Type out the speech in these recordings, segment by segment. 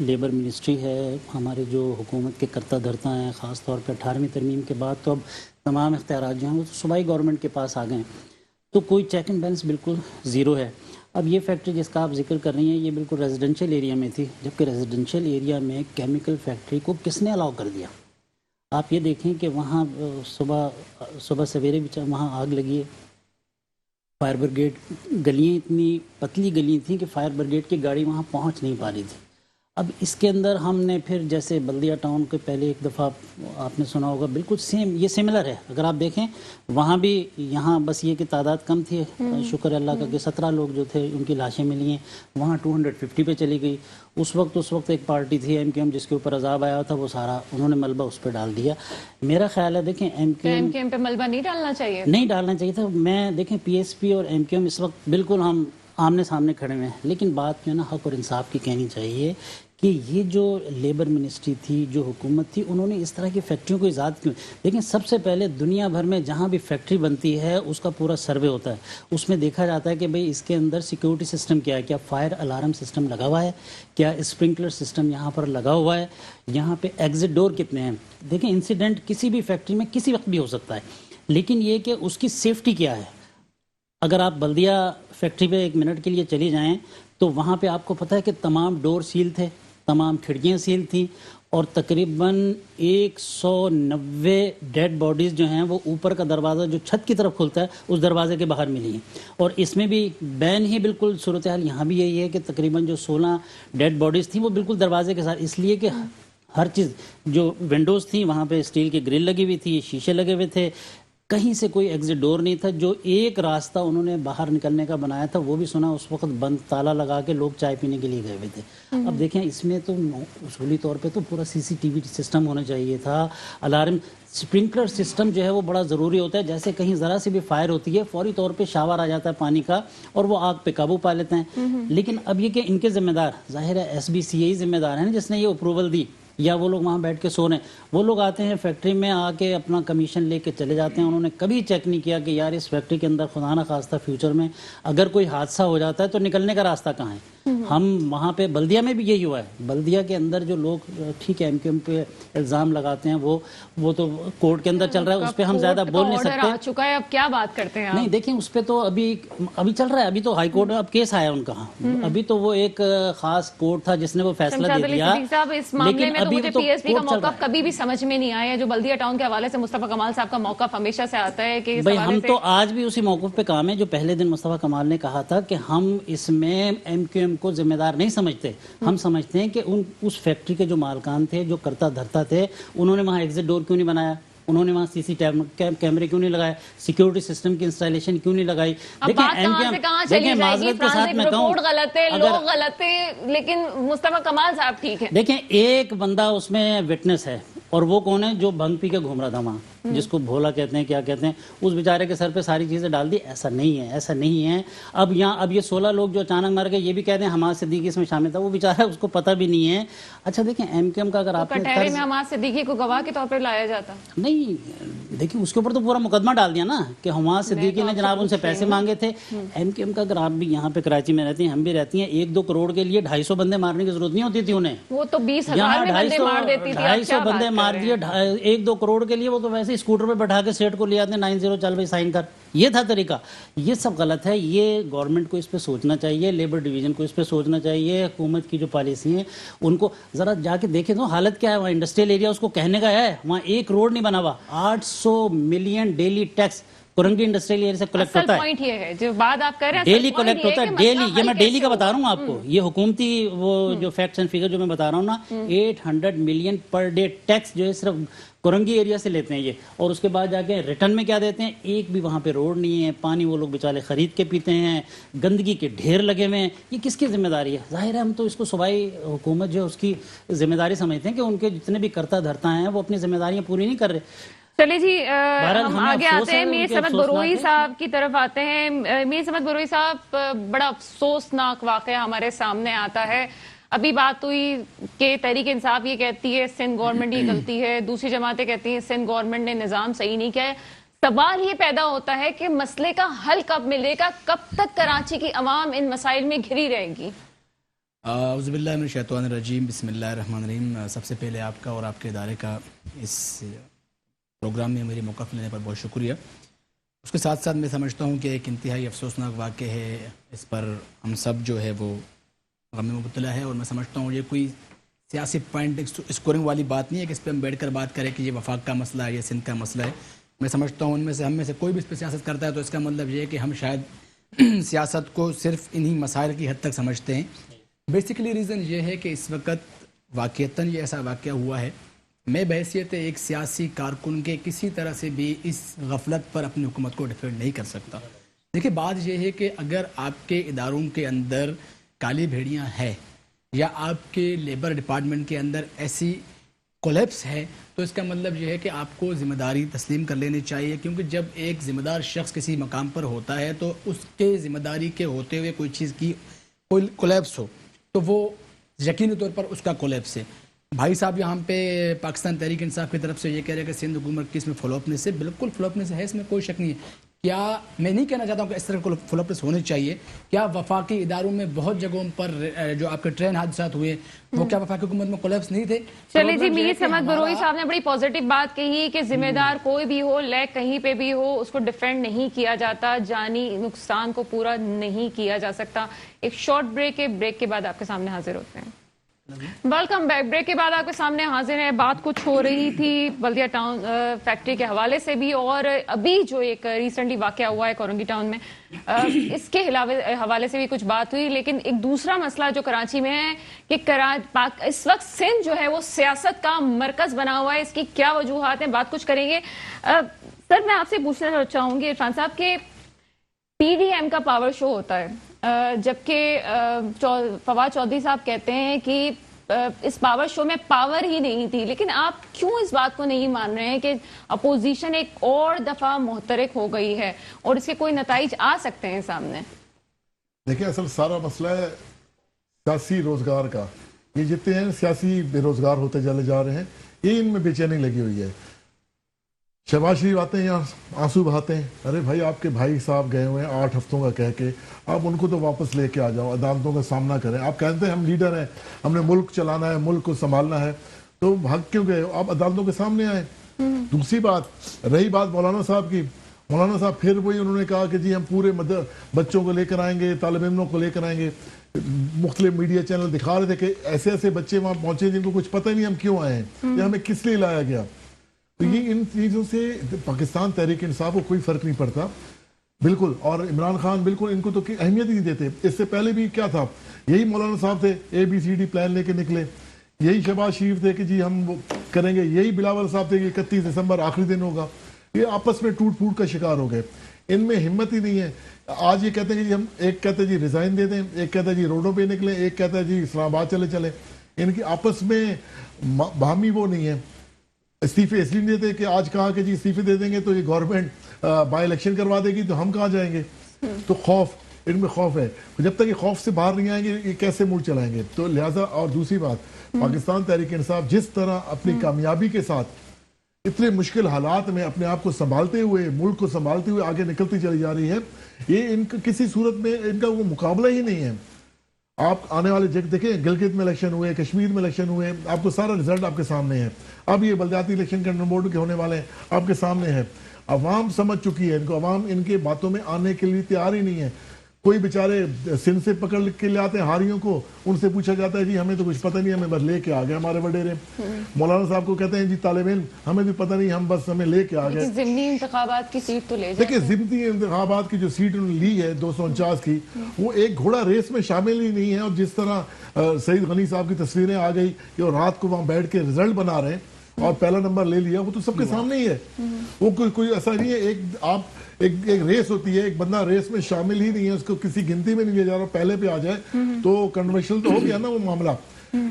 Labour ministry ہے، ہمارے جو حکومت کے کرتا دھرتا ہیں، خاص طور پہ 18ویں ترمیم کے بعد تو اب تمام اختیارات جو ہیں وہ تو صوبائی گورنمنٹ کے پاس آ گئے ہیں، تو کوئی چیک اینڈ بیلنس بالکل زیرو ہے۔ اب یہ فیکٹری جس کا آپ ذکر کر رہی ہیں یہ بالکل ریزیڈنشیل ایریا میں تھی، جبکہ ریزیڈنشیل ایریا میں کیمیکل فیکٹری کو کس نے الاؤ کر دیا؟ آپ یہ دیکھیں کہ وہاں صبح سویرے بھی وہاں آگ لگی ہے، فائر بریگیڈ گلیاں اتنی پتلی گلیاں تھیں کہ فائر بریگیڈ کی گاڑی وہاں پہنچ نہیں پا رہی تھی۔ اب اس کے اندر ہم نے پھر جیسے بلدیہ ٹاؤن کے پہلے ایک دفعہ آپ نے سنا ہوگا، بالکل سیم یہ سملر ہے، اگر آپ دیکھیں وہاں بھی، یہاں بس یہ کہ تعداد کم تھی، شکر اللہ کا کہ 17 لوگ جو تھے ان کی لاشیں ملی ہیں، وہاں 250 پہ چلی گئی۔ اس وقت ایک پارٹی تھی ایم کیو ایم جس کے اوپر عذاب آیا تھا، وہ سارا انہوں نے ملبہ اس پہ ڈال دیا۔ میرا خیال ہے دیکھیں ایم کیو ایم پہ ملبہ نہیں ڈالنا چاہیے، نہیں ڈالنا چاہیے تھا۔ میں دیکھیں پی ایس پی اور ایم کیو ایم اس وقت بالکل ہم آمنے سامنے کھڑے ہوئے ہیں، لیکن بات جو ہے نا حق اور انصاف کی کہنی چاہیے کہ یہ جو لیبر منسٹری تھی، جو حکومت تھی، انہوں نے اس طرح کی فیکٹریوں کو ایجاد کیوں؟ لیکن سب سے پہلے دنیا بھر میں جہاں بھی فیکٹری بنتی ہے اس کا پورا سروے ہوتا ہے، اس میں دیکھا جاتا ہے کہ بھئی اس کے اندر سیکیورٹی سسٹم کیا ہے، کیا فائر الارم سسٹم لگا ہوا ہے، کیا اسپرنکلر سسٹم یہاں پر لگا ہوا ہے، یہاں پہ ایگزٹ ڈور کتنے ہیں۔ دیکھیں انسیڈنٹ کسی بھی فیکٹری میں کسی وقت بھی ہو سکتا ہے، لیکن یہ کہ اس کی سیفٹی کیا ہے۔ اگر آپ بلدیہ فیکٹری پہ 1 منٹ کے لیے چلی جائیں تو وہاں پہ آپ کو پتہ ہے کہ تمام ڈور سیل تھے، تمام کھڑکیاں سیل تھیں، اور تقریباً 190 ڈیڈ باڈیز جو ہیں وہ اوپر کا دروازہ جو چھت کی طرف کھلتا ہے اس دروازے کے باہر ملی ہیں۔ اور اس میں بھی بین ہی بالکل صورتحال یہاں بھی یہی ہے کہ تقریباً جو 16 ڈیڈ باڈیز تھیں وہ بالکل دروازے کے ساتھ، اس لیے کہ ہر چیز جو ونڈوز تھیں وہاں پہ اسٹیل کی گرل لگی ہوئی تھی، شیشے لگے ہوئے تھے، کہیں سے کوئی ایگزٹ ڈور نہیں تھا۔ جو ایک راستہ انہوں نے باہر نکلنے کا بنایا تھا وہ بھی سنا اس وقت بند، تالا لگا کے لوگ چائے پینے کے لیے گئے ہوئے تھے۔ اب دیکھیں اس میں تو اصولی طور پہ تو پورا سی سی ٹی وی سسٹم ہونا چاہیے تھا، الارم اسپرنکلر سسٹم جو ہے وہ بڑا ضروری ہوتا ہے، جیسے کہیں ذرا سی بھی فائر ہوتی ہے فوری طور پہ شاور آ جاتا ہے پانی کا اور وہ آگ پہ قابو پا لیتے ہیں۔ لیکن اب یہ کہ ان کے ذمہ دار ظاہر ہے ایس بی سی ہی ذمہ دار ہیں جس نے یہ اپروول دی، یا وہ لوگ وہاں بیٹھ کے سو رہے ہیں، وہ لوگ آتے ہیں فیکٹری میں آ کے اپنا کمیشن لے کے چلے جاتے ہیں، انہوں نے کبھی چیک نہیں کیا کہ یار اس فیکٹری کے اندر خدا نہ خواستہ فیوچر میں اگر کوئی حادثہ ہو جاتا ہے تو نکلنے کا راستہ کہاں ہے۔ ہم وہاں پہ بلدیہ میں بھی یہی ہوا ہے، بلدیہ کے اندر جو لوگ ٹھیک ہے ایم کیو ایم پہ الزام لگاتے ہیں وہ تو کورٹ کے اندر چل رہا ہے، اس پہ ہم زیادہ بول نہیں سکتے۔ آ چکا ہے، اب کیا بات کرتے ہیں؟ نہیں دیکھیں اس پہ تو ابھی چل رہا ہے، ابھی تو ہائی کورٹ میں اب کیس آیا ان کا، ابھی تو وہ ایک خاص کورٹ تھا جس نے وہ فیصلہ دے دیا، اس معاملے میں تو مجھے پی ایس پی کا موقف کبھی بھی سمجھ میں نہیں آیا، جو بلدیہ ٹاؤن کے حوالے سے مصطفیٰ کمال صاحب کا موقف ہمیشہ سے آتا ہے کہ بھائی ہم تو آج بھی اسی موقف پہ کام ہے جو پہلے دن مصطفیٰ کمال نے کہا تھا کہ ہم اس میں ایم کیو ایم کو ذمہ دار نہیں سمجھتے، ہم سمجھتے ہیں کہ اس فیکٹری کے جو مالکان تھے، جو کرتا دھرتا تھے، انہوں نے وہاں ایگزٹ ڈور کیوں نہیں بنایا، انہوں نے وہاں سی سی کیمرے کیوں نہیں لگائے، سیکیورٹی سسٹم کی انسٹالیشن کیوں نہیں لگائی۔ دیکھیں معذرت کے ساتھ میں کہوں غلط ہے، لوگ غلط ہیں، لیکن مصطفیٰ کمال صاحب ٹھیک ہے۔ دیکھیں ایک بندہ اس میں وٹنس ہے، اور وہ کون ہے؟ جو بھنگ پی کے گھوم رہا تھا وہاں، جس کو بھولا کہتے ہیں، کیا کہتے ہیں، اس بیچارے کے سر پہ ساری چیزیں ڈال دی۔ ایسا نہیں ہے، ایسا نہیں ہے۔ اب یہ 16 لوگ جو اچانک مر گئے، یہ بھی کہتے ہیں حماد صدیقی اس میں شامل تھا، وہ بیچارہ اس کو پتہ بھی نہیں ہے۔ اچھا دیکھیں ایم کیو ایم کا اگر آپ نے کٹہرے میں حماد صدیقی کو گواہ کے طور پر لایا جاتا نہیں، دیکھیں اس کے اوپر تو پورا مقدمہ ڈال دیا نا کہ حماد صدیقی نے جناب ان سے پیسے مانگے تھے۔ ایم کیو ایم کا اگر آپ بھی یہاں پہ کراچی میں رہتی ہیں، ہم بھی رہتی ہیں، 1-2 کروڑ کے لیے 250 بندے مارنے کی ضرورت نہیں ہوتی تھی انہیں، وہ تو 20,000 میں بندے مار دیتی تھی۔ 250 بندے مار دیے 1-2 کروڑ کے لیے، وہ تو ویسے اسکوٹر پہ بٹھا کے سیٹ کو لے آتے ہیں 90 چل بھائی سائن کر، یہ تھا طریقہ۔ یہ سب غلط ہے، یہ گورنمنٹ کو اس پہ سوچنا چاہیے، لیبر ڈویژن کو اس پہ سوچنا چاہیے، حکومت کی جو پالیسی ہیں ان کو ذرا جا کے دیکھیں تو حالت کیا ہے وہاں انڈسٹریل ایریا، اس کو کہنے کا ہے وہاں ایک روڈ نہیں بنا ہوا، 800 million daily tax Korangi industrial area سے کلیکٹ ہوتا ہے۔ پوائنٹ یہ ہے جو بات آپ کہہ رہے ہیں، ڈیلی کلیکٹ ہوتا ہے، ڈیلی، یہ میں ڈیلی کا بتا رہا ہوں آپ کو، یہ حکومتی وہ جو فیکٹس اینڈ فگر جو میں بتا رہا ہوں نا، 800 ملین پر ڈے ٹیکس جو ہے صرف کورنگی ایریا سے لیتے ہیں یہ، اور اس کے بعد جا کے ریٹرن میں کیا دیتے ہیں؟ ایک بھی وہاں پہ روڈ نہیں ہے، پانی وہ لوگ بیچارے خرید کے پیتے ہیں، گندگی کے ڈھیر لگے ہوئے ہیں۔ یہ کس کی ذمہ داری ہے؟ ظاہر ہے ہم تو اس کو صوبائی حکومت جو ہے اس کی ذمہ داری سمجھتے ہیں کہ ان کے جتنے بھی کرتا دھرتا ہیں وہ اپنی ذمہ داریاں پوری نہیں کر رہے۔ چلے جی ہم آگے آتے ہیں، میر سمد بروئی صاحب کی طرف آتے ہیں۔ میر سمد بروئی صاحب، بڑا افسوسناک واقعہ ہمارے سامنے آتا ہے۔ ابھی بات ہوئی کہ تحریک انصاف یہ کہتی ہے سندھ گورنمنٹ کی غلطی ہے، دوسری جماعتیں کہتی ہیں سندھ گورنمنٹ نے نظام صحیح نہیں کیا ہے۔ سوال یہ پیدا ہوتا ہے کہ مسئلے کا حل کب ملے گا، کب تک کراچی کی عوام ان مسائل میں گھری رہے گی؟ اعوذ باللہ من الشیطان الرجیم، بسم اللہ الرحمن الرحیم۔ سب سے پہلے آپ کا اور آپ کے ادارے کا اس پروگرام میں میری موقف لینے پر بہت شکریہ۔ اس کے ساتھ ساتھ میں سمجھتا ہوں کہ ایک انتہائی افسوسناک واقعہ ہے، اس پر ہم سب جو ہے وہ غم میں مبتلا ہے، اور میں سمجھتا ہوں یہ کوئی سیاسی پوائنٹ اسکورنگ والی بات نہیں ہے کہ اس پہ ہم بیٹھ کر بات کریں کہ یہ وفاق کا مسئلہ ہے یا سندھ کا مسئلہ ہے۔ میں سمجھتا ہوں ہم میں سے کوئی بھی اس پہ سیاست کرتا ہے تو اس کا مطلب یہ ہے کہ ہم شاید سیاست کو صرف انہی مسائل کی حد تک سمجھتے ہیں۔ بیسیکلی ریزن یہ ہے کہ اس وقت واقعتاً یہ ایسا واقعہ ہوا ہے، میں بحیثیت ایک سیاسی کارکن کے کسی طرح سے بھی اس غفلت پر اپنی حکومت کو ڈیفینڈ نہیں کر سکتا۔ دیکھیں، بات یہ ہے کہ اگر آپ کے اداروں کے اندر کالی بھیڑیاں ہیں یا آپ کے لیبر ڈپارٹمنٹ کے اندر ایسی کولیپس ہے تو اس کا مطلب یہ ہے کہ آپ کو ذمہ داری تسلیم کر لینی چاہیے، کیونکہ جب ایک ذمہ دار شخص کسی مقام پر ہوتا ہے تو اس کے ذمہ داری کے ہوتے ہوئے کوئی چیز کی کوئی کولیپس ہو تو وہ یقینی طور پر اس کا کولیپس ہے۔ بھائی صاحب یہاں پہ پاکستان تحریک انصاف کی طرف سے یہ کہہ رہے کہ سندھ حکومت کی اس میں فلوپنس ہے، بالکل فلوپنس ہے، اس میں کوئی شک نہیں ہے۔ کیا میں نہیں کہنا چاہتا ہوں کہ اس طرح فلوپنس ہونی چاہیے، کیا وفاقی اداروں میں بہت جگہوں پر جو آپ کے ٹرین حادثات ہوئے وہ کیا وفاقی حکومت میں کولیپس نہیں تھے؟ چلے جی، میر سمد بروئی صاحب نے بڑی پازیٹیو بات کہی کہ ذمہ دار کوئی بھی ہو، لیک کہیں پہ بھی ہو، اس کو ڈیفینڈ نہیں کیا جاتا، جانی نقصان کو پورا نہیں کیا جا سکتا۔ ایک شارٹ بریک ہے، بریک کے بعد آپ کے سامنے حاضر ہوتے ہیں۔ Welcome back. بریک کے بعد آپ کے سامنے حاضر ہے۔ بات کچھ ہو رہی تھی بلدیہ ٹاؤن فیکٹری کے حوالے سے بھی، اور ابھی جو ایک ریسنٹلی واقعہ ہوا ہے کورنگی ٹاؤن میں، اس کے حوالے سے بھی کچھ بات ہوئی۔ لیکن ایک دوسرا مسئلہ جو کراچی میں ہے کہ اس وقت سندھ جو ہے وہ سیاست کا مرکز بنا ہوا ہے، اس کی کیا وجوہات ہیں، بات کچھ کریں گے۔ سر، میں آپ سے پوچھنا چاہوں گی عرفان صاحب کہ پی ڈی ایم کا پاور شو ہوتا ہے، جبکہ فواد چودھری صاحب کہتے ہیں کہ اس پاور شو میں پاور ہی نہیں تھی، لیکن آپ کیوں اس بات کو نہیں مان رہے ہیں کہ اپوزیشن ایک اور دفعہ محترک ہو گئی ہے اور اس کے کوئی نتائج آ سکتے ہیں سامنے؟ دیکھیں، اصل سارا مسئلہ ہے سیاسی روزگار کا۔ یہ جتنے ہیں سیاسی بے روزگار ہوتے چلے جا رہے ہیں، یہ ان میں بے چینی لگی ہوئی ہے۔ شہباز شریف آتے ہیں یہاں آنسو بہاتے ہیں، ارے بھائی آپ کے بھائی صاحب گئے ہوئے ہیں 8 ہفتوں کا کہہ کے، آپ ان کو تو واپس لے کے آ جاؤ، عدالتوں کا سامنا کریں۔ آپ کہتے ہیں ہم لیڈر ہیں، ہم نے ملک چلانا ہے، ملک کو سنبھالنا ہے، تو بھاگ کیوں گئے؟ آپ عدالتوں کے سامنے آئیں۔ دوسری بات رہی بات مولانا صاحب کی، مولانا صاحب پھر وہی انہوں نے کہا کہ جی ہم پورے بچوں کو لے کر آئیں گے، طالب علموں کو لے کر آئیں گے۔ مختلف میڈیا چینل دکھا رہے تھے کہ ایسے ایسے بچے وہاں پہنچے جن کو کچھ پتہ نہیں ہم کیوں آئے ہیں یا ہمیں کس لیے لایا گیا۔ تو یہ ان چیزوں سے پاکستان تحریک انصاف کو کوئی فرق نہیں پڑتا بالکل، اور عمران خان بالکل ان کو تو اہمیت ہی نہیں دیتے۔ اس سے پہلے بھی کیا تھا، یہی مولانا صاحب تھے ABCD پلان لے کے نکلے، یہی شہباز شریف تھے کہ جی ہم وہ کریں گے، یہی بلاول صاحب تھے کہ 31 دسمبر آخری دن ہوگا۔ یہ آپس میں ٹوٹ پھوٹ کا شکار ہو گئے، ان میں ہمت ہی نہیں ہے۔ آج یہ کہتے ہیں کہ جی ہم، ایک کہتے ہیں جی ریزائن دے دیں، ایک کہتا ہے جی روڈوں پہ نکلیں، ایک کہتا ہے جی اسلام آباد چلے۔ ان کی آپس میں باہمی وہ نہیں ہے۔ استعفے اس لیے نہیں دیتے کہ آج کہا کہ جی استعفے دے دیں گے تو یہ گورنمنٹ بائی الیکشن کروا دے گی تو ہم کہاں جائیں گے، تو خوف، ان میں خوف ہے۔ جب تک یہ خوف سے باہر نہیں آئیں گے یہ کیسے ملک چلائیں گے؟ تو لہٰذا، اور دوسری بات، پاکستان تحریک انصاف جس طرح اپنی کامیابی کے ساتھ اتنے مشکل حالات میں اپنے آپ کو سنبھالتے ہوئے، ملک کو سنبھالتے ہوئے آگے نکلتی چلی جا رہی ہے، یہ ان کا کسی صورت میں ان کا وہ مقابلہ ہی نہیں ہے۔ آپ آنے والے دیکھیں، گلگت میں الیکشن ہوئے، کشمیر میں الیکشن ہوئے، آپ کو سارا رزلٹ آپ کے سامنے ہے۔ اب یہ بلدیاتی الیکشن کنٹرول بورڈ کے ہونے والے ہیں، آپ کے سامنے ہے۔ عوام سمجھ چکی ہے ان کو، عوام ان کے باتوں میں آنے کے لیے تیار ہی نہیں ہے۔ کوئی بیچارے سندھ سے پکڑ کے لے آتے ہیں ہاریوں کو، ان سے پوچھا جاتا ہے جی ہمیں تو کچھ پتہ نہیں، ہمیں بس لے کے آ گئے ہمارے وڈیرے۔ مولانا صاحب کو کہتے ہیں جی طالب علم ہمیں بھی پتہ نہیں، ہم بس ہمیں لے کے آ گئے۔ ضمنی انتخابات کی سیٹ تو لے جاتے ہیں۔ دیکھیں، ضمنی انتخابات کی جو سیٹ انہوں نے لی ہے 249 کی، وہ ایک گھوڑا ریس میں شامل ہی نہیں ہے۔ اور جس طرح سعید غنی صاحب کی تصویریں آ گئی کہ وہ رات کو وہاں بیٹھ کے رزلٹ بنا رہے ہیں اور پہلا نمبر لے لیا، وہ تو سب کے سامنے ہی ہے۔ وہ کوئی ایسا نہیں ہے، ایک ریس ہوتی ہے، ایک بندہ ریس میں شامل ہی نہیں ہے، اس کو کسی گنتی میں نہیں لیا جا رہا، پہلے پہ آ جائے تو کنٹروورشل تو ہو گیا نا وہ معاملہ۔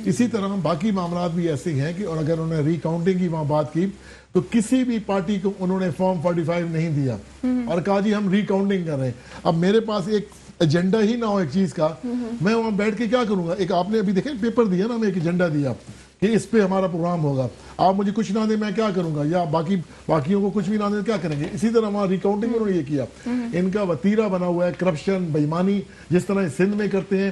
اسی طرح باقی معاملات بھی ایسے ہیں کہ، اور اگر انہوں نے ری کاؤنٹنگ کی وہاں بات کی تو کسی بھی پارٹی کو انہوں نے فارم 45 نہیں دیا اور کہا جی ہم ری کاؤنٹنگ کر رہے ہیں۔ اب میرے پاس ایک ایجنڈا ہی نہ ہو ایک چیز کا، میں وہاں بیٹھ کے کیا کروں گا؟ ایک آپ نے ابھی دیکھیں پیپر دیا نا، میں ایک ایجنڈا دیا کہ اس پہ ہمارا پروگرام ہوگا، آپ مجھے کچھ نہ دیں میں کیا کروں گا، یا باقیوں کو کچھ بھی نہ دیں کیا کریں گے؟ اسی طرح وہاں ریکاؤنٹنگ انہوں نے یہ کیا۔ ان کا وتیرہ بنا ہوا ہے کرپشن، بےایمانی، جس طرح سندھ میں کرتے ہیں،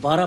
11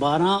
12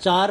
4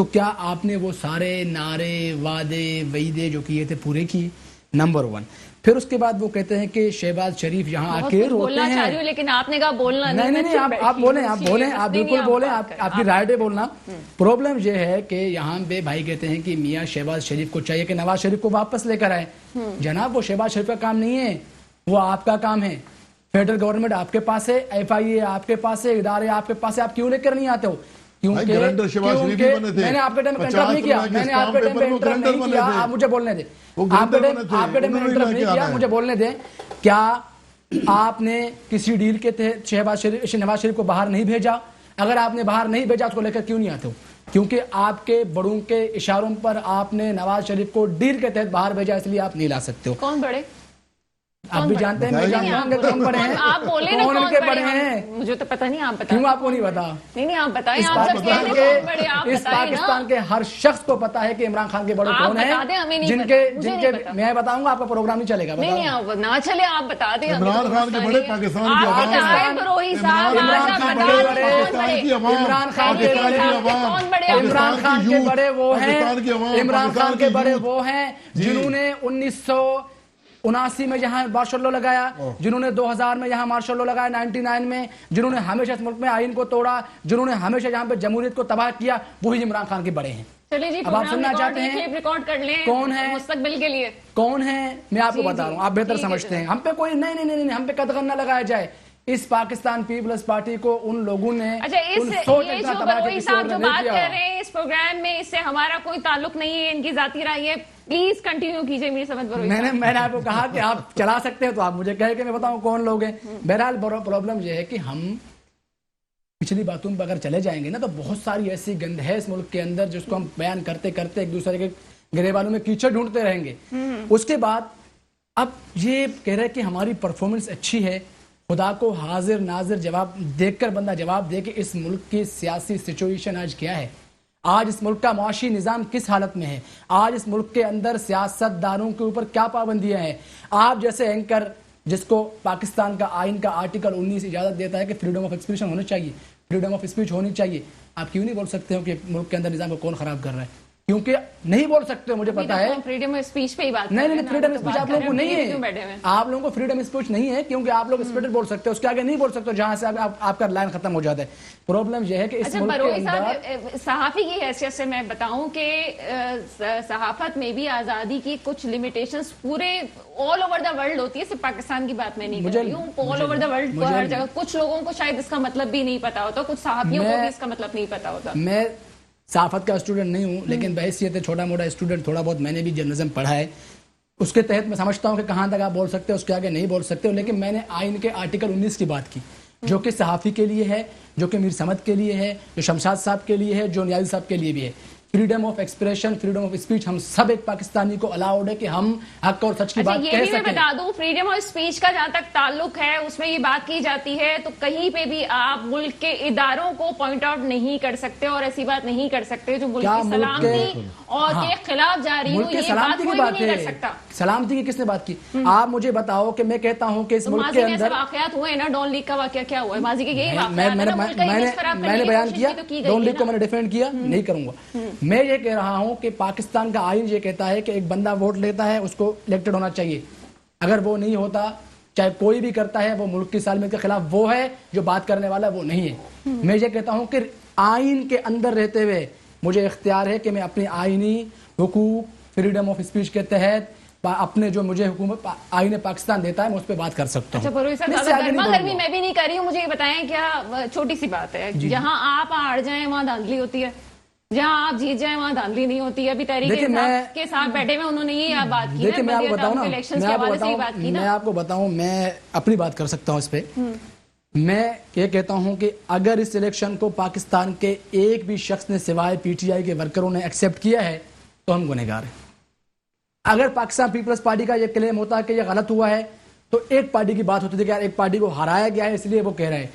تو کیا آپ نے وہ سارے نعرے وعدے وعیدے جو کیے تھے پورے کیے؟ نمبر 1. پھر اس کے بعد وہ کہتے ہیں کہ شہباز شریف یہاں آ کے روتے ہیں. لیکن آپ نے کہا بولنا نہیں آپ بولیں آپ بالکل بولیں, آپ کی رائے پہ بولنا. پرابلم یہ ہے کہ یہاں پہ بھائی کہتے ہیں کہ میاں شہباز شریف کو چاہیے کہ نواز شریف کو واپس لے کر آئے. جناب وہ شہباز شریف کا کام نہیں ہے, وہ آپ کا کام ہے. فیڈرل گورنمنٹ آپ کے پاس ہے, FIA آپ کے پاس ہے, ادارے آپ کے پاس ہے, آپ کیوں لے کر نہیں آتے ہو؟ میں نے آپ کے ٹائم میں انٹرو نہیں کیا, میں نے آپ کے ٹائم میں انٹرو نہیں کیا, آپ مجھے بولنے دیں. آپ کے ٹائم میں انٹرو نہیں کیا, مجھے بولنے دیں. کیا آپ نے کسی ڈیل کے تحت نواز شریف کو باہر نہیں بھیجا؟ اگر آپ نے باہر نہیں بھیجا اس کو لے کر کیوں نہیں آتے ہو؟ کیونکہ آپ کے بڑوں کے اشاروں پر آپ نے نواز شریف کو ڈیل کے تحت باہر بھیجا, اس لیے آپ نہیں لا سکتے ہو. کون بڑے؟ آپ بھی جانتے ہیں, میں جانتا ہوں کہ کون بڑے ہیں, آپ بولے نا کون کے بڑے ہیں. مجھے تو پتہ نہیں, آپ بتائیں. کیوں آپ کو نہیں پتا؟ نہیں آپ بتائیں. اس پاکستان کے ہر شخص کو پتا ہے کہ عمران خان کے بڑے کون ہیں, جن کے میں بتاؤں گا, آپ کا پروگرام نہیں چلے گا. نہیں نہ چلے, آپ بتا دیں. عمران خان کے بڑے پاکستان کی عوام عمران خان کے بڑے وہ ہیں, عمران خان کے بڑے وہ ہیں جنہوں نے 1979 میں یہاں مارشل لا لگایا, جنہوں نے 2000 میں یہاں مارشل لا لگایا, 99 میں جنہوں نے ہمیشہ اس ملک میں آئین کو توڑا, جنہوں نے ہمیشہ یہاں پہ جمہوریت کو تباہ کیا, وہی عمران خان کے بڑے ہیں. اب آپ سننا چاہتے ہیں کون ہے مستقبل کے لیے کون ہے؟ میں آپ کو بتا رہا ہوں, آپ بہتر سمجھتے ہیں. ہم پہ کوئی نہیں, ہم پہ قدغن نہ لگایا جائے. اس پاکستان پیپلز پارٹی کو ان لوگوں نے بات کر رہے ہیں اس پروگرام میں, اس سے ہمارا کوئی تعلق نہیں ہے, ان کی ذاتی رائے ہے. پلیز کنٹینیو کیجئے میری سمجھ بروئی. میں نے آپ کو کہا کہ آپ چلا سکتے ہیں, تو آپ مجھے کہے کہ میں بتاؤں کون لوگ ہیں. بہرحال پرابلم یہ ہے کہ ہم پچھلی باتوں پر اگر چلے جائیں گے نا, تو بہت ساری ایسی گند ہے اس ملک کے اندر جس کو ہم بیان کرتے کرتے ایک دوسرے کے گریبانوں میں کیچڑ ڈھونڈتے رہیں گے. اس کے بعد اب یہ کہہ رہے کہ ہماری پرفارمنس اچھی ہے. خدا کو حاضر ناظر جواب دیکھ کر بندہ جواب دے کہ اس ملک کی سیاسی سچویشن آج کیا ہے, آج اس ملک کا معاشی نظام کس حالت میں ہے, آج اس ملک کے اندر سیاست دانوں کے اوپر کیا پابندیاں ہیں. آپ جیسے اینکر جس کو پاکستان کا آئین کا آرٹیکل 19 اجازت دیتا ہے کہ فریڈم آف ایکسپریشن ہونی چاہیے, فریڈم آف اسپیچ ہونی چاہیے, آپ کیوں نہیں بول سکتے ہو کہ ملک کے اندر نظام کو کون خراب کر رہا ہے؟ کیونکہ نہیں بول سکتے, مجھے پتا ہے. فریڈم آف اسپیچ پہ ہی بات نہیں, فریڈم اسپیچ آپ لوگوں کو نہیں ہے, آپ لوگوں کو فریڈم اسپیچ نہیں ہے کیونکہ آپ لوگ اسپیڈ بول سکتے ہو, اس کے آگے نہیں بول سکتے جہاں سے آپ کا لائن ختم ہو جاتا ہے. پرابلم یہ ہے کہ اس ملک کے اندر صحافی کی حیثیت سے میں بتاؤں کہ صحافت میں بھی آزادی کی کچھ لمیٹیشنز پورے آل اوور دا ورلڈ ہوتی ہے, صرف پاکستان کی بات میں نہیں کر رہی ہوں, آل اوور دا ورلڈ ہر جگہ. کچھ لوگوں کو شاید اس کا مطلب بھی نہیں پتا ہوتا, کچھ صحافیوں کو بھی اس کا مطلب نہیں پتا ہوتا. میں صحافت کا اسٹوڈنٹ نہیں ہوں, لیکن بحیثیت چھوٹا موٹا اسٹوڈنٹ تھوڑا بہت میں نے بھی جرنلزم پڑھا ہے. اس کے تحت میں سمجھتا ہوں کہ کہاں تک آپ بول سکتے ہو, اس کے آگے نہیں بول سکتے ہو. لیکن میں نے آئین کے آرٹیکل 19 کی بات کی, جو کہ صحافی کے لیے ہے, جو کہ میر صمد کے لیے ہے, جو شمشاد صاحب کے لیے ہے, جو نیازی صاحب کے لیے بھی ہے. Freedom of expression, freedom of speech, ہم سب ایک پاکستانی کو الاؤڈ ہے کہ ہم حق اور سچ کی بات کہہ سکیں. میں بتا دوں, فریڈم آف اسپیچ کا جہاں تک تعلق ہے اس میں یہ بات کی جاتی ہے تو کہیں پہ بھی آپ ملک کے اداروں کو پوائنٹ آؤٹ نہیں کر سکتے, اور ایسی بات نہیں کر سکتے جو ملک کی سلامتی اور کے خلاف جا رہی ہو. یہ بات کوئی بھی نہیں کر سکتا. سلامتی کی کس نے بات کی؟ آپ مجھے بتاؤ کہ میں کہتا ہوں کہ اس ملک کے اندر واقعات ہوئے نا, ڈان لیگ کا واقعہ کیا ہوا ہے, ماضی کے یہی میں نے بیان کیا, ڈان لیگ کو میں نے ڈیفینڈ کیا نہیں کروں گا. میں یہ کہہ رہا ہوں کہ پاکستان کا آئین یہ کہتا ہے کہ ایک بندہ ووٹ لیتا ہے, اس کو الیکٹڈ ہونا چاہیے. اگر وہ نہیں ہوتا, چاہے کوئی بھی کرتا ہے, وہ ملک کی سالمیت کے خلاف وہ ہے, جو بات کرنے والا وہ نہیں ہے. میں یہ کہتا ہوں کہ آئین کے اندر رہتے ہوئے مجھے اختیار ہے کہ میں اپنے آئینی حقوق, فریڈم آف اسپیچ کے تحت اپنے جو مجھے حکومت آئین پاکستان دیتا ہے میں اس پہ بات کر سکتا ہوں. گرمی میں بھی نہیں کر رہی ہوں. مجھے یہ بتائیں, کیا چھوٹی سی بات ہے, جہاں آپ اڑ جائیں وہاں دھاندلی ہوتی ہے, جہاں آپ جیت جائیں وہاں دھاندلی نہیں ہوتی ہے. ابھی تحریک انصاف کے ساتھ بیٹھے ہوئے انہوں نے یہ بات کی. دیکھیں میں آپ کو بتاؤں نا, میں آپ کو بتاؤں, میں اپنی بات کر سکتا ہوں اس پہ. میں یہ کہتا ہوں کہ اگر اس الیکشن کو پاکستان کے ایک بھی شخص نے سوائے پی ٹی آئی کے ورکروں نے ایکسیپٹ کیا ہے تو ہم گنہگار ہیں. اگر پاکستان پیپلز پارٹی کا یہ کلیم ہوتا کہ یہ غلط ہوا ہے تو ایک پارٹی کی بات ہوتی تھی کہ یار ایک پارٹی کو ہرایا گیا ہے اس لیے وہ کہہ رہے ہیں.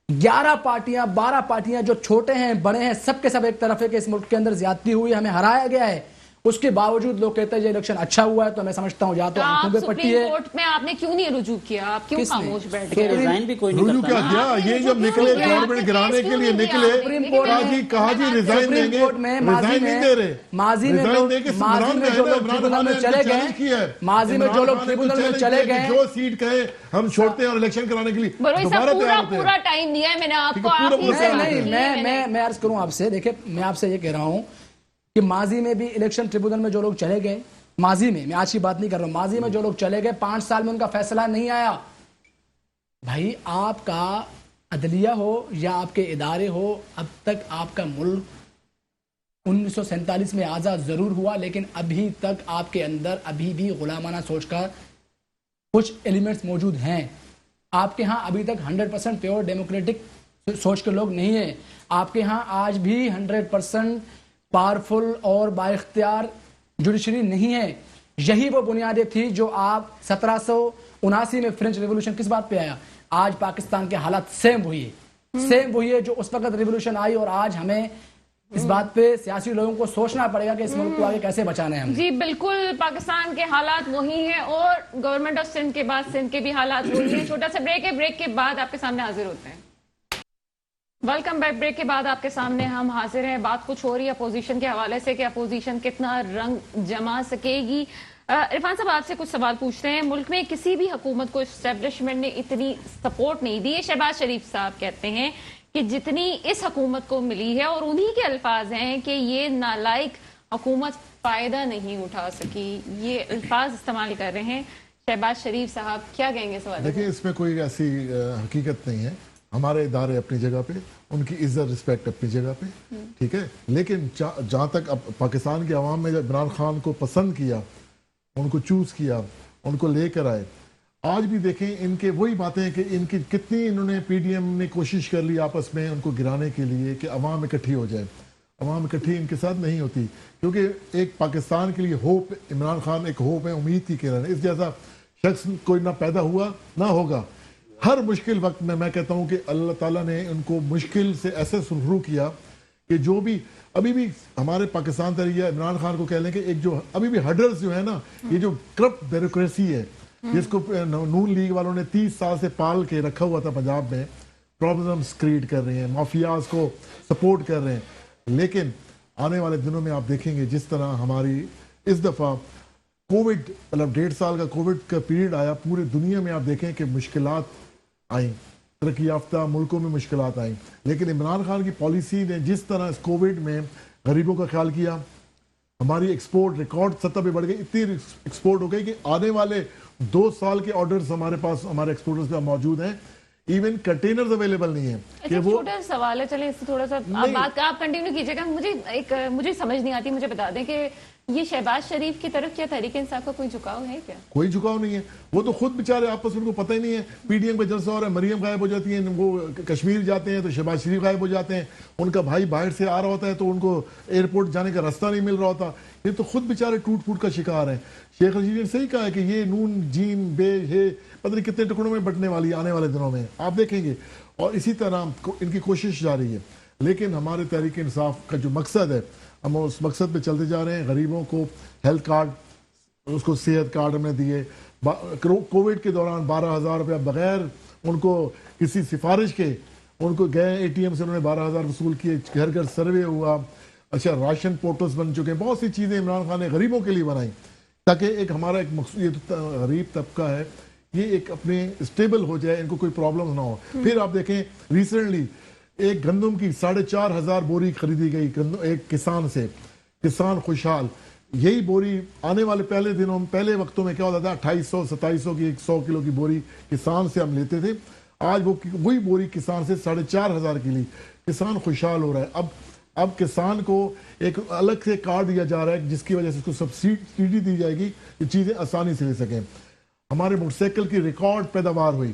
11 پارٹیاں 12 پارٹیاں جو چھوٹے ہیں بڑے ہیں سب کے سب ایک طرف ہے کہ اس ملک کے اندر زیادتی ہوئی, ہمیں ہرایا گیا ہے. اس کے باوجود لوگ کہتے ہیں یہ الیکشن اچھا ہوا ہے. تو میں سمجھتا ہوں یا تو آنکھوں پہ پٹی ہے. سپریم کورٹ میں آپ نے کیوں نہیں رجوع کیا؟ آپ کیوں خاموش بیٹھ کہ گئے؟ ریزائن بھی کوئی نہیں رجوع کرتا کیا نا. کیا یہ جب نکلے گورنمنٹ گرانے کے لیے نکلے کہا جی ریزائن دیں گے, ریزائن نہیں دے رہے. ماضی میں جو لوگ ٹریبونل میں چلے گئے, ماضی میں جو لوگ ٹریبونل میں چلے گئے, جو سیٹ کہے ہم چھوڑتے ہیں اور الیکشن کرانے کے لیے دوبارہ تیار ہوتے ہیں. پورا ٹائم دیا ہے میں نے آپ کو. نہیں میں عرض کروں آپ سے, دیکھیں میں آپ سے یہ کہہ رہا ہوں کہ ماضی میں بھی الیکشن ٹریبونل میں جو لوگ چلے گئے, ماضی میں آج کی بات نہیں کر رہا ہوں, ماضی میں جو لوگ چلے گئے 5 سال میں ان کا فیصلہ نہیں آیا. بھائی آپ کا عدلیہ ہو یا آپ کے ادارے ہو, اب تک آپ کا ملک 1947 میں آزاد ضرور ہوا, لیکن ابھی تک آپ کے اندر ابھی بھی غلامانہ سوچ کا کچھ ایلیمنٹس موجود ہیں. آپ کے ہاں ابھی تک 100% پیور ڈیموکریٹک سوچ کے لوگ نہیں ہیں. آپ کے ہاں آج بھی 100% پاورفل اور با اختیار جوڈیشری نہیں ہے. یہی وہ بنیادیں تھی جو آپ 1779 میں فرینچ ریولوشن کس بات پہ آیا, آج پاکستان کے حالات سیم وہی ہے جو اس وقت ریولوشن آئی. اور آج ہمیں اس بات پہ سیاسی لوگوں کو سوچنا پڑے گا کہ اس ملک کو آگے کیسے بچانا ہے ہم. جی بالکل, پاکستان کے حالات وہی ہیں اور گورنمنٹ آف سندھ کے بعد سندھ کے بھی حالات وہی ہیں. چھوٹا سا بریک ہے, بریک کے بعد آپ کے سامنے حاضر ہوتے ہیں. Welcome back. بریک کے بعد آپ کے سامنے ہم حاضر ہیں. بات کچھ ہو رہی ہے اپوزیشن کے حوالے سے کہ اپوزیشن کتنا رنگ جما سکے گی. عرفان صاحب آپ سے کچھ سوال پوچھتے ہیں. ملک میں کسی بھی حکومت کو اسٹیبلشمنٹ نے اتنی سپورٹ نہیں دی ہے. شہباز شریف صاحب کہتے ہیں کہ جتنی اس حکومت کو ملی ہے, اور انہی کے الفاظ ہیں کہ یہ نالائق حکومت فائدہ نہیں اٹھا سکی, یہ الفاظ استعمال کر رہے ہیں. شہباز شریف صاحب کیا کہیں گے سوال؟ دیکھیں اس میں کوئی ایسی حقیقت نہیں ہے. ہمارے ادارے اپنی جگہ پہ, ان کی عزت رسپیکٹ اپنی جگہ پہ, ٹھیک ہے. لیکن جہاں تک اب پاکستان کے عوام میں جب عمران خان کو پسند کیا, ان کو چوز کیا, ان کو لے کر آئے, آج بھی دیکھیں ان کے وہی باتیں کہ ان کی کتنی انہوں نے پی ڈی ایم نے کوشش کر لی آپس میں ان کو گرانے کے لیے کہ عوام اکٹھی ہو جائے. عوام اکٹھی ان کے ساتھ نہیں ہوتی, کیونکہ ایک پاکستان کے لیے ہوپ, عمران خان ایک ہوپ ہے, امید کی کرن. اس جیسا شخص کوئی نہ پیدا ہوا نہ ہوگا. ہر مشکل وقت میں کہتا ہوں کہ اللہ تعالیٰ نے ان کو مشکل سے ایسے سرخرو کیا کہ جو بھی ابھی بھی ہمارے پاکستان طریقہ عمران خان کو کہہ لیں کہ ایک جو ابھی بھی ہڈرز جو ہے نا, یہ جو کرپٹ بیوروکریسی ہے جس کو نون لیگ والوں نے 30 سال سے پال کے رکھا ہوا تھا پنجاب میں, پرابلمز کریٹ کر رہے ہیں, مافیاز کو سپورٹ کر رہے ہیں. لیکن آنے والے دنوں میں آپ دیکھیں گے جس طرح ہماری اس دفعہ کووڈ, مطلب 1.5 سال کا کووڈ کا پیریڈ آیا, پورے دنیا میں آپ دیکھیں کہ مشکلات آئیں, ترقی یافتہ ملکوں میں مشکلات آئیں. لیکن عمران خان کی پالیسی نے جس طرح اس کووڈ میں غریبوں کا خیال کیا, ہماری ایکسپورٹ ریکارڈ سطح پہ بڑھ گئی, اتنی ایکسپورٹ ہو گئی کہ آنے والے 2 سال کے آرڈرز ہمارے پاس ہمارے ایکسپورٹرز پہ موجود ہیں. ایون کنٹینرز اویلیبل نہیں ہیں. کہ وہ چھوٹا سوال ہے, چلیں اس سے تھوڑا سا آپ بات آپ کنٹینیو کیجیے گا. مجھے سمجھ نہیں آتی, مجھے بتا دیں کہ یہ شہباز شریف کی طرف کیا تحریک انصاف کا کوئی جھکاؤ ہے کیا؟ کوئی جھکاؤ نہیں ہے. وہ تو خود بیچارے آپس میں ان کو پتہ ہی نہیں ہے. پی ڈی ایم کا جلسہ ہو رہا ہے, مریم غائب ہو جاتی ہیں, وہ کشمیر جاتے ہیں تو شہباز شریف غائب ہو جاتے ہیں. ان کا بھائی باہر سے آ رہا ہوتا ہے تو ان کو ایئرپورٹ جانے کا راستہ نہیں مل رہا ہوتا. یہ تو خود بیچارے ٹوٹ پھوٹ کا شکار ہیں. شیخ رشید نے صحیح کہا ہے کہ یہ نون جیم بے ہے پتہ نہیں کتنے ٹکڑوں میں بٹنے والی آنے والے دنوں میں آپ دیکھیں گے. اور اسی طرح ان کی کوشش جاری ہے. لیکن ہمارے تحریک انصاف کا جو مقصد ہے, ہم اس مقصد پہ چلتے جا رہے ہیں. غریبوں کو ہیلتھ کارڈ, اس کو صحت کارڈ ہم نے دیے. کووڈ کے دوران 12,000 روپیہ بغیر ان کو کسی سفارش کے ان کو گئے اے ٹی ایم سے, انہوں نے 12,000 وصول کیے. گھر گھر سروے ہوا. اچھا راشن پورٹلز بن چکے ہیں. بہت سی چیزیں عمران خان نے غریبوں کے لیے بنائیں تاکہ ایک ہمارا ایک مقصود, یہ تو غریب طبقہ ہے, یہ ایک اپنے اسٹیبل ہو جائے, ان کو کوئی پرابلم نہ ہو. پھر آپ دیکھیں ریسنٹلی ایک گندم کی 4,500 بوری خریدی گئی ایک کسان سے. کسان خوشحال. یہی بوری آنے والے پہلے وقتوں میں کیا ہوتا تھا, 2,500-2,700 کی 100 کلو کی بوری کسان سے ہم لیتے تھے. آج وہی بوری کسان سے 4,500 کی لی. کسان خوشحال ہو رہا ہے. اب کسان کو ایک الگ سے کارڈ دیا جا رہا ہے جس کی وجہ سے اس کو سبسڈی دی جائے گی, یہ چیزیں آسانی سے لے سکیں. ہمارے موٹر سائیکل کی ریکارڈ پیداوار ہوئی,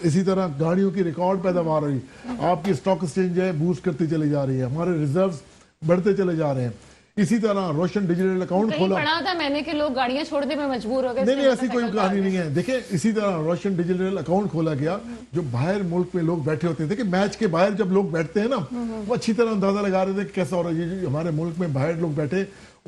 اسی طرح گاڑیوں کی ریکارڈ پیداوار ہوئی. آپ کی اسٹاک ایکسچینج ہے بوسٹ کرتی چلی جا رہی ہے, ہمارے ریزروز بڑھتے چلے جا رہے ہیں. اسی طرح روشن ڈیجیٹل اکاؤنٹ کھولا. پڑھا تھا میں نے کہ لوگ گاڑیاں چھوڑنے میں مجبور ہو گئے. نہیں ایسی کوئی کہانی نہیں ہے. دیکھیں اسی طرح روشن ڈیجیٹل اکاؤنٹ کھولا گیا. جو باہر ملک میں لوگ بیٹھے ہوتے تھے کہ میچ کے باہر جب لوگ بیٹھتے ہیں نا, وہ اچھی طرح اندازہ لگا رہے تھے کہ کیسا ہو رہا ہے. یہ ہمارے ملک میں باہر لوگ بیٹھے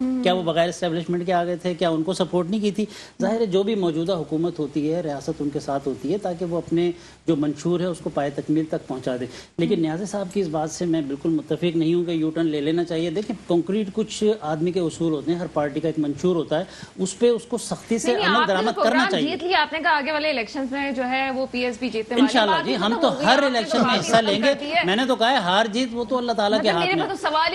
کیا وہ بغیر اسٹیبلشمنٹ کے آ گئے تھے؟ کیا ان کو سپورٹ نہیں کی تھی؟ ظاہر ہے جو بھی موجودہ حکومت ہوتی ہے، ریاست ان کے ساتھ ہوتی ہے تاکہ وہ اپنے جو منشور ہے اس کو پائے تکمیل تک پہنچا دے. لیکن نیازی صاحب کی اس بات سے میں بالکل متفق نہیں ہوں کہ یو ٹرن لے لینا چاہیے. دیکھیں کنکریٹ کچھ آدمی کے اصول ہوتے ہیں، ہر پارٹی کا ایک منشور ہوتا ہے، اس پہ اس کو سختی سے عمل درآمد کرنا چاہیے. جیت لیا آپ نے کہا آگے والے الیکشنز میں جو ہے وہ پی ایس پی جیتنے والی. انشاءاللہ جی، ہم تو ہر الیکشن میں حصہ لیں گے. میں نے تو کہا ہے ہار جیت وہ تو اللہ تعالیٰ کے ہاتھ میں.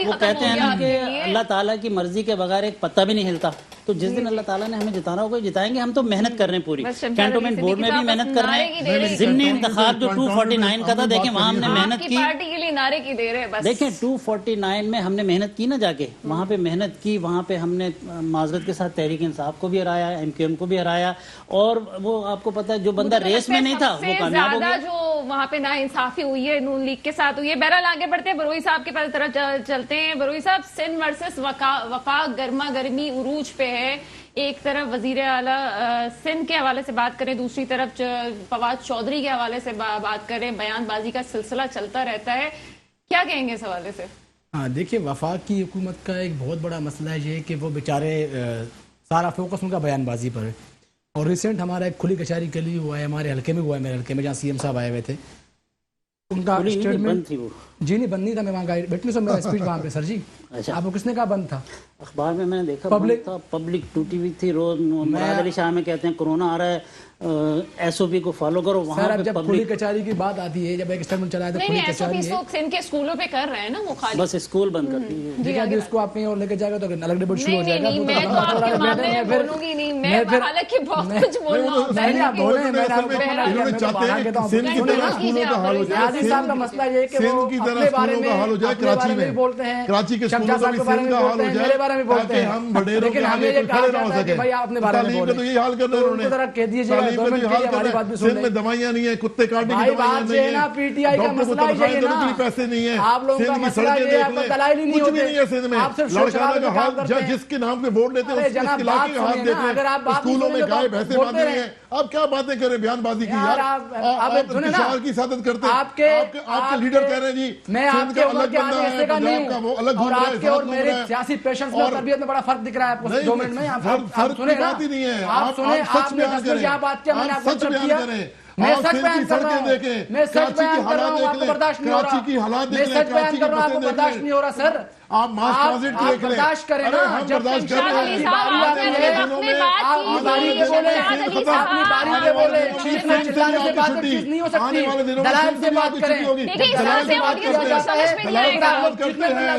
وہ کہتے ہیں نا کہ اللہ تعالیٰ کی مرضی کے بغیر ایک پتا بھی نہیں ہلتا. تو جس دن اللہ تعالیٰ نے ہمیں جتانا ہوگا جتائیں گے. ہم تو محنت کر رہے ہیں پوری، کینٹونمنٹ بورڈ میں بھی محنت کر رہے ہیں. ضمنی انتخاب جو 249 کا تھا، دیکھیں وہاں ہم نے محنت کی. پارٹی کے لیے نعرے کی دے رہے ہیں. دیکھیں 249 میں ہم نے محنت کی نا، جا کے وہاں پہ محنت کی. وہاں پہ ہم نے معذرت کے ساتھ تحریک انصاف کو بھی ہرایا، ایم کیو ایم کو بھی ہرایا. اور وہ آپ کو پتا ہے جو بندہ ریس میں نہیں تھا وہ کامیاب ہو گیا. جو وہاں پہ نا انصافی ہوئی ہے نون لیگ کے ساتھ ہوئی ہے. بہرحال آگے بڑھتے ہیں، بروئی صاحب کے پاس طرف چلتے ہیں. بروئی صاحب، سندھ ورسز وفاق گرما گرمی عروج پہ ہے. ایک طرف وزیر اعلیٰ سندھ کے حوالے سے بات کریں، دوسری طرف فواد چودھری کے حوالے سے بات کریں. بیان بازی کا سلسلہ چلتا رہتا ہے، کیا کہیں گے اس حوالے سے؟ ہاں دیکھیے، وفاق کی حکومت کا ایک بہت بڑا مسئلہ ہے یہ کہ وہ بیچارے سارا فوکس ان کا بیان بازی پر ہے. اور ریسنٹ ہمارا ایک کھلی کچہری کے لیے ہوا ہے، ہمارے حلقے میں ہوا ہے، میرے حلقے میں جہاں سی ایم صاحب آئے ہوئے تھے. ان کا اسٹیٹمنٹ جی نہیں بند نہیں تھا. میں وہاں بیٹھنے سے میرا اسپیچ وہاں پہ. سر جی آپ کو کس نے کہا بند تھا؟ اخبار میں نے دیکھا پبلک ٹوٹی ہوئی تھی. روز مراد علی شاہ میں کہتے ہیں کرونا آ رہا ہے، ایس او پی کو فالو کرو. وہاں جب کھلی کچہری کی بات آتی ہے، جب ایک اسٹیٹمنٹ چلا ہے تو کھلی کچہری ہے. سندھ کے اسکولوں پہ کر رہے ہیں نا وہ خالی، بس اسکول بند کر دیجیے. ٹھیک ہے جی، اس کو آپ کہیں اور لے کے جائے گا تو الگ ڈبیٹ شروع ہو جائے گا. میں تو آپ کے معاملے میں بولوں گی نہیں. میں حالانکہ بہت کچھ بولنا ہوتا ہے. نیازی صاحب کا مسئلہ یہ ہے کہ وہ اپنے بارے میں بولتے ہیں، شمشاد صاحب کے بارے میں بولتے ہیں، میرے بارے میں بولتے ہیں. لیکن ہمیں یہ کہا جاتا ہے کہ بھائی آپ اپنے بارے میں بولیں. ان کو ذرا کہہ دیجیے گا 2 منٹ کے لیے ہماری بات بھی سن لیں. دوائیاں نہیں ہیں، کتے کاٹنے کی بھائی دوائیاں بات نہیں یہ ہے ہیں، نا، پی ٹی آئی کا مسئلہ یہ ہے نا، پیسے نہیں ہیں. آپ لوگوں کا مسئلہ یہ ہے، آپ کا دلائل ہی نہیں کچھ بھی نہیں ہے ہوتے. سندھ میں. آپ صرف لڑکانہ کا حال جس کے نام پہ ووٹ لیتے ہیں اس علاقے کا حال دیتے ہیں. اسکولوں میں گائے بھینسیں باندھے ہیں. آپ کیا باتیں کریں بیان بازی کی یار؟ آپ انتشار کی سیادت کرتے ہیں. آپ کے لیڈر کہہ رہے ہیں جی میں آپ کے عمر کے آدمی ایسے کا نہیں کا وہ الگ ہوں، اور آپ کے اور میرے سیاسی پیشنس میں تربیت میں بڑا فرق دکھ رہا ہے آپ کو 2 منٹ میں. فرق کی بات ہی نہیں ہے. آپ سنیں، آپ نے 10 منٹ یہاں بات کیا، میں نے آپ کو سچ بیان کریں. میں سچ بیان کر رہا ہوں، میں سچ بیان کر رہا ہوں، آپ کو برداشت نہیں ہو رہا. میں سچ بیان کر رہا ہوں، آپ کو برداشت نہیں ہو رہا. سر آپ ماس ٹرانزٹ دیکھ لیں. برداشت کریں نا. ہم برداشت کر رہے ہیں. آپ اپنی باری پہ بولے. چیف میں چلانے سے بات چیز نہیں ہو سکتی. دلائل سے بات کریں. دلائل سے بات کیا جاتا ہے.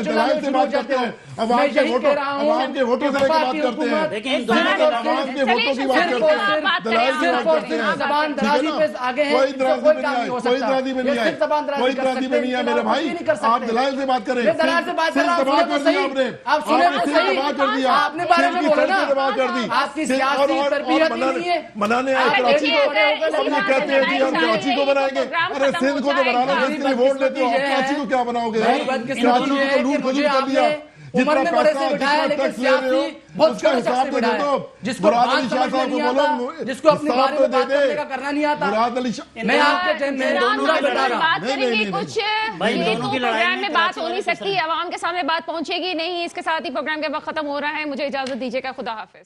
دلائل سے بات کرتے ہیں. میں یہی کہہ رہا ہوں، عوام کے ووٹوں سے بات کرتے ہیں. عوام کے ووٹوں کی بات کرتے ہیں. دلائل کی بات کرتے ہیں. زبان درازی پہ آگے ہیں، کوئی کام نہیں ہو سکتا. کوئی درازی میں نہیں آئے، کوئی درازی میں نہیں ہے میرے بھائی. آپ دلائل سے بات کریں. دلائل سے بات کر رہا ہوں. آپ سنیں تو صحیح. آپ نے بارے میں بولا نا، آپ کی سیاسی تربیت ہی نہیں ہے. منانے آئے کراچی کو، اب یہ کہتے ہیں جی ہم کراچی کو بنائیں گے. ارے سندھ کو تو بنانا ہے، جس کے لیے ووٹ لیتے ہو. آپ کراچی کو کیا بناؤ گے؟ کراچی کو تو لوٹ کھسوٹ کر دیا. عمر میں بڑے سے بٹھایا، لیکن سیاسی بہت چھوٹے شخص سے بٹھایا، جس کو بات سمجھنے نہیں آتا، جس کو اپنی بارے میں بات کرنے کا کرنا نہیں آتا. میں آپ کے ٹائم میں دونوں کا بتا رہا ہوں. بات کریں گے کچھ، یہ تو پروگرام میں بات ہو نہیں سکتی، عوام کے سامنے بات پہنچے گی نہیں. اس کے ساتھ ہی پروگرام کا وقت ختم ہو رہا ہے. مجھے اجازت دیجیے گا. خدا حافظ.